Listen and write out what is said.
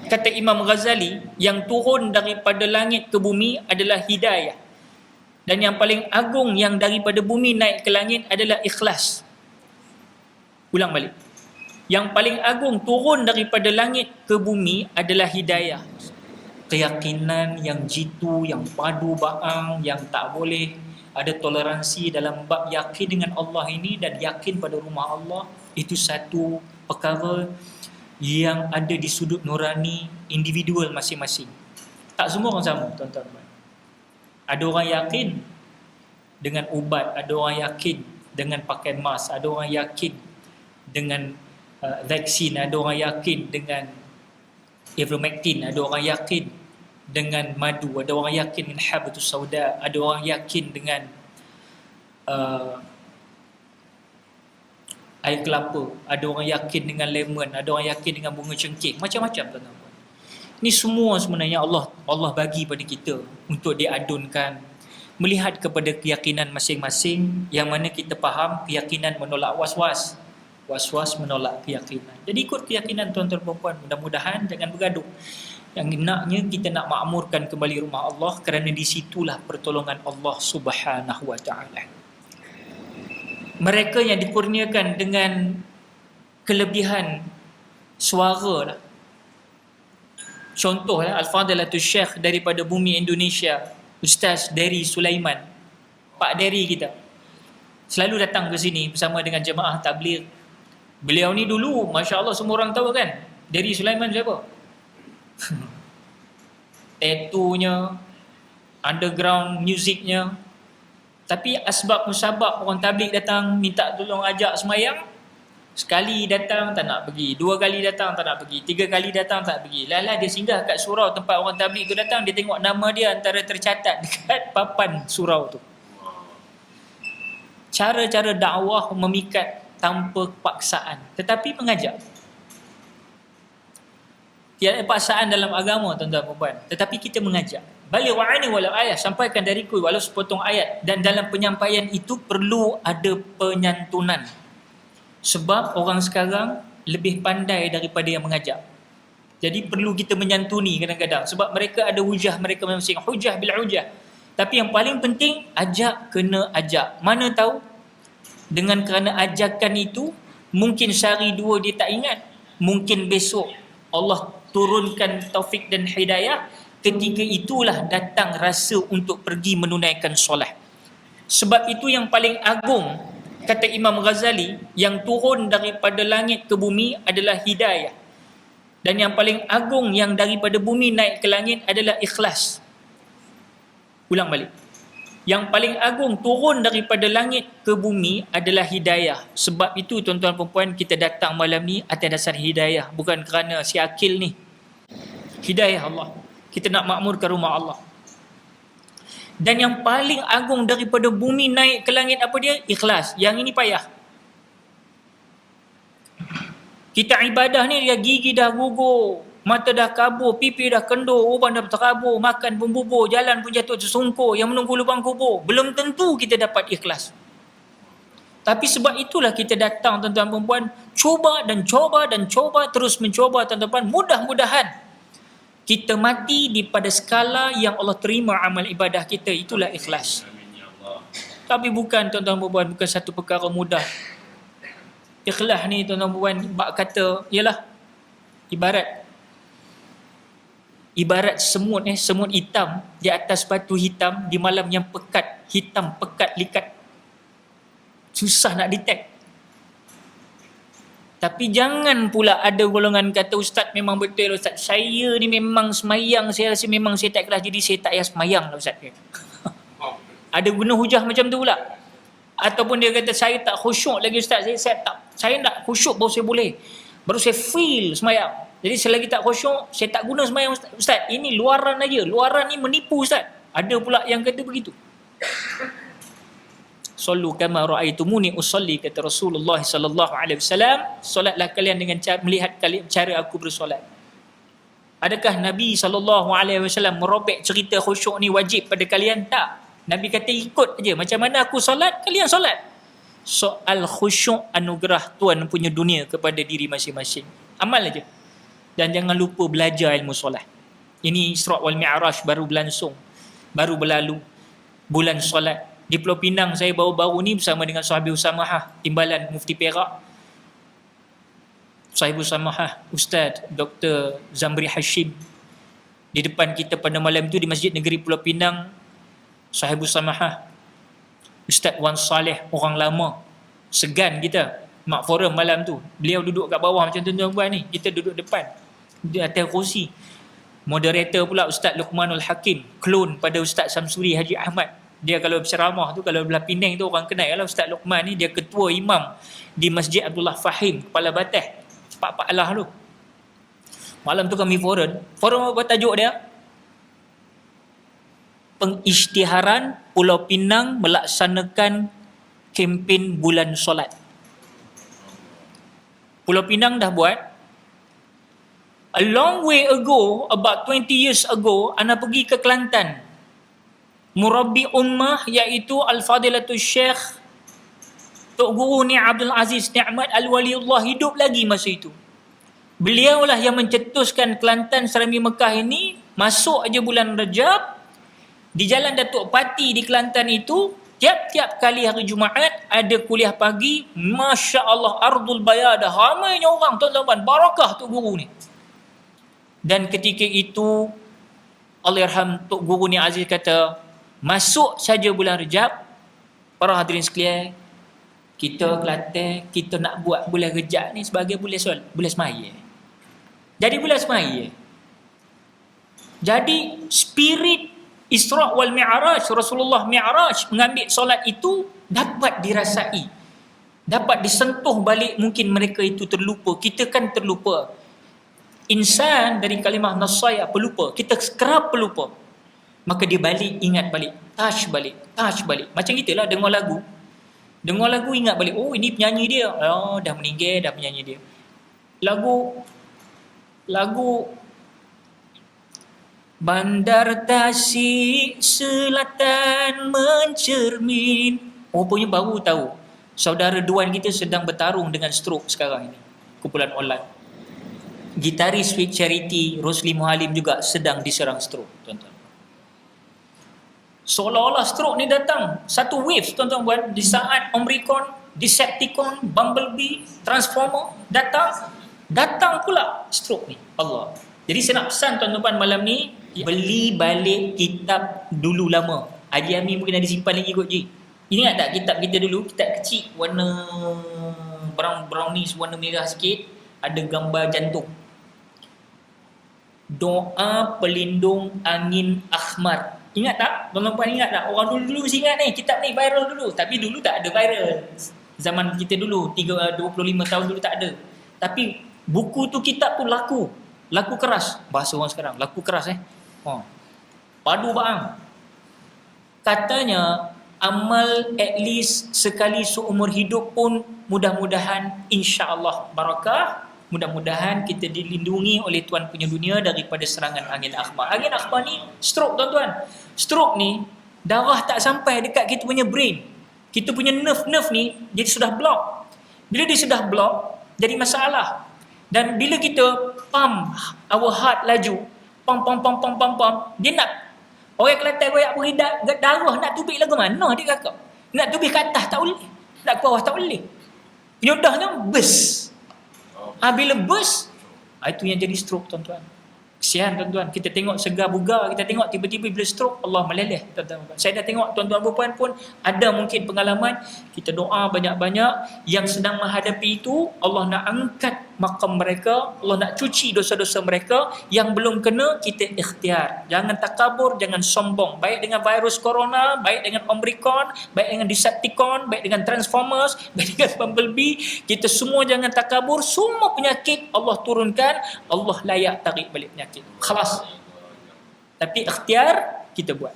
Kata Imam Ghazali, yang turun daripada langit ke bumi adalah hidayah. Dan yang paling agung yang daripada bumi naik ke langit adalah ikhlas. Ulang balik. Yang paling agung turun daripada langit ke bumi adalah hidayah. Keyakinan yang jitu, yang padu baang, yang tak boleh ada toleransi dalam bab yakin dengan Allah ini dan yakin pada rumah Allah. Itu satu perkara yang ada di sudut nurani individual masing-masing. Tak semua orang sama, tuan-tuan. Ada orang yakin dengan ubat, ada orang yakin dengan pakai mask, ada orang yakin dengan vaksin, ada orang yakin dengan ivermectin, ada orang yakin dengan madu, ada orang yakin dengan habatus sauda, ada orang yakin dengan air kelapa, ada orang yakin dengan lemon, ada orang yakin dengan bunga cengkeh, macam-macam tuan-tuan. Ini semua sebenarnya Allah bagi pada kita untuk diadunkan, melihat kepada keyakinan masing-masing, yang mana kita faham keyakinan menolak was-was, was-was menolak keyakinan. Jadi ikut keyakinan tuan-tuan perempuan, mudah-mudahan jangan bergaduh. Yang naknya kita nak makmurkan kembali rumah Allah, kerana di situlah pertolongan Allah Subhanahu wa taala. Mereka yang dikurniakan dengan kelebihan suara lah. Contoh Al-Fadilatul Syekh daripada bumi Indonesia, Ustaz Dery Sulaiman, Pak Dery kita, selalu datang ke sini bersama dengan jemaah tabligh. Beliau ni dulu, Masya Allah, semua orang tahu kan Dery Sulaiman siapa? Tattoonya, underground musicnya. Tapi asbab musabab orang tabligh datang minta tolong ajak semayang, sekali datang tak nak pergi, 2 kali datang tak nak pergi, 3 kali datang tak pergi. Lala dia singgah kat surau tempat orang tabligh tu datang, dia tengok nama dia antara tercatat dekat papan surau tu. Cara-cara dakwah memikat tanpa paksaan, tetapi mengajak. Tiada paksaan dalam agama tuan-tuan puan, tetapi kita mengajak. Baligh wa'ani walau ayat, sampaikan dariku walau sepotong ayat. Dan dalam penyampaian itu perlu ada penyantunan. Sebab orang sekarang lebih pandai daripada yang mengajak. Jadi perlu kita menyantuni kadang-kadang. Sebab mereka ada hujah mereka masing-masing. Hujah bil hujah. Tapi yang paling penting, ajak kena ajak. Mana tahu dengan kerana ajakan itu, mungkin sehari 2 dia tak ingat. Mungkin besok Allah turunkan taufik dan hidayah. Ketika itulah datang rasa untuk pergi menunaikan solat. Sebab itu yang paling agung, kata Imam Ghazali, yang turun daripada langit ke bumi adalah hidayah. Dan yang paling agung yang daripada bumi naik ke langit adalah ikhlas. Ulang balik. Yang paling agung turun daripada langit ke bumi adalah hidayah. Sebab itu tuan-tuan perempuan, kita datang malam ni atas dasar hidayah, bukan kerana si akil ni. Hidayah Allah. Kita nak makmurkan rumah Allah. Dan yang paling agung daripada bumi naik ke langit apa dia? Ikhlas. Yang ini payah. Kita ibadah ni dia gigi dah gugur, mata dah kabur, pipi dah kendur, uban dah terkabur, makan pun bubur, jalan pun jatuh tersungkur, yang menunggu lubang kubur. Belum tentu kita dapat ikhlas. Tapi sebab itulah kita datang tuan-tuan perempuan, cuba dan cuba dan cuba, terus mencuba tuan-tuan. Mudah-mudahan kita mati di pada skala yang Allah terima amal ibadah kita. Itulah ikhlas. Tapi bukan tuan-tuan perempuan, bukan satu perkara mudah. Ikhlas ni tuan-tuan perempuan, bak kata ialah ibarat semut semut hitam di atas batu hitam di malam yang pekat, hitam pekat likat. Susah nak detect. Tapi jangan pula ada golongan kata, Ustaz memang betul Ustaz, saya ni memang semayang, saya rasa memang saya tak ikhlas, jadi saya tak payah semayang lah Ustaz. Ada guna hujah macam tu pula. Ataupun dia kata, saya tak khusyuk lagi Ustaz, saya nak khusyuk baru saya boleh, baru saya feel semayang. Jadi selagi tak khusyuk, saya tak guna semayang Ustaz. Ini luaran aja, luaran ni menipu Ustaz. Ada pula yang kata begitu. Sallu kama ra'aitumuni usalli, kata Rasulullah sallallahu alaihi wasallam, solatlah kalian dengan melihat cara aku bersolat. Adakah Nabi sallallahu alaihi wasallam merobek cerita khusyuk ni wajib pada kalian? Tak. Nabi kata ikut aja, macam mana aku solat, kalian solat. Soal khusyuk anugerah Tuhan punya dunia kepada diri masing-masing. Amal aja. Dan jangan lupa belajar ilmu solat. Ini Isra' wal Mi'raj baru berlangsung, baru berlalu bulan solat. Di Pulau Pinang saya baru-baru ni bersama dengan Sahabi Usamahah, Timbalan Mufti Perak. Sahabi Usamahah, Ustaz Dr. Zamri Hashim. Di depan kita pada malam tu di Masjid Negeri Pulau Pinang, Sahabi Usamahah, Ustaz Wan Saleh, orang lama, segan kita, mak forum malam tu. Beliau duduk kat bawah macam tuan-tuan ni, kita duduk depan, di atas kursi. Moderator pula Ustaz Luqmanul Hakim, klon pada Ustaz Samsuri Haji Ahmad. Dia kalau berceramah tu, kalau belah Penang tu orang kenal lah Ustaz Luqman ni. Dia ketua imam di Masjid Abdullah Fahim, Kepala Batas, Pak Lah tu. Malam tu kami forum apa tajuk dia? Pengisytiharan Pulau Pinang melaksanakan kempen bulan solat. Pulau Pinang dah buat. A long way ago, about 20 years ago, ana pergi ke Kelantan. Murabbi ummah iaitu Al-Fadilatul Syekh Tok Guru Ni Abdul Aziz Ni'mat Al-Waliullah hidup lagi masa itu. Beliaulah yang mencetuskan Kelantan Serami Mekah ini. Masuk aja bulan Rajab, di Jalan Datuk Pati di Kelantan itu, tiap-tiap kali hari Jumaat ada kuliah pagi. Masya Allah, Ardul Bayadah, ramainya orang tuan-tuan, barakah Tok Guru ni. Dan ketika itu Allahyarham Tok Guru Ni Aziz kata, masuk saja bulan Rejab, para hadirin sekalian, kita Kelantan, kita nak buat bulan Rejab ni sebagai bulan semaya. Jadi bulan semaya. Jadi spirit Isra' wal Mi'raj, Rasulullah Mi'raj mengambil solat itu dapat dirasai, dapat disentuh balik. Mungkin mereka itu terlupa, kita kan terlupa. Insan dari kalimah nasaya pelupa, kita kerap pelupa. Maka dia balik, ingat balik, touch balik. Macam kita lah dengar lagu ingat balik, oh ini penyanyi dia, oh dah meninggal dah penyanyi dia. Lagu Bandar Tasik Selatan mencermin, rupanya baru tahu saudara Duan kita sedang bertarung dengan stroke sekarang ini, kumpulan online. Gitaris Sweet Charity Rosli Muhalim juga sedang diserang stroke, tuan-tuan. Seolah-olah stroke ni datang satu wave, tuan-tuan buat, di saat Omicron, Decepticon, Bumblebee, Transformer datang pula stroke ni. Allah. Jadi saya nak pesan tuan-tuan malam ni, beli balik kitab dulu lama. Haji Amin mungkin ada simpan lagi kot Ji. Ingat tak kitab kita dulu, kitab kecil warna brownish, warna merah sikit, ada gambar jantung. Doa pelindung angin akhmar. Ingat tak? Tuan-tuan ingat tak? Orang dulu mesti ingat ni, kitab ni viral dulu. Tapi dulu tak ada viral. Zaman kita dulu, 25 tahun dulu tak ada. Tapi buku tu, kitab tu laku keras. Bahasa orang sekarang, laku keras padu baang. Katanya amal at least sekali seumur hidup pun mudah-mudahan insya-Allah barakah. Mudah-mudahan kita dilindungi oleh Tuhan punya dunia daripada serangan angin akhbar. Angin akhbar ni stroke, tuan-tuan. Stroke ni darah tak sampai dekat kita punya brain. Kita punya nerve ni jadi sudah block. Bila dia sudah block, jadi masalah. Dan bila kita pump our heart laju, pump, dia nak orang Kelantan goyak beri darah nak tubik lagu mana dia kakak? Nak tubik ke atas tak boleh. Nak ke bawah tak boleh. Penyudahnya bus. Bila bus, itu yang jadi stroke, tuan-tuan. Kesian tuan-tuan, kita tengok segar bugar, kita tengok tiba-tiba bila stroke, Allah meleleh, tuan-tuan. Saya dah tengok tuan-tuan puan pun ada mungkin pengalaman. Kita doa banyak-banyak, yang sedang menghadapi itu Allah nak angkat maqam mereka, Allah nak cuci dosa-dosa mereka. Yang belum kena, kita ikhtiar. Jangan takabur, jangan sombong. Baik dengan virus corona, baik dengan Omicron, baik dengan Decepticon, baik dengan Transformers, baik dengan Bumblebee, kita semua jangan takabur. Semua penyakit Allah turunkan, Allah layak tarik balik penyakit. Khalas. Tapi ikhtiar kita buat.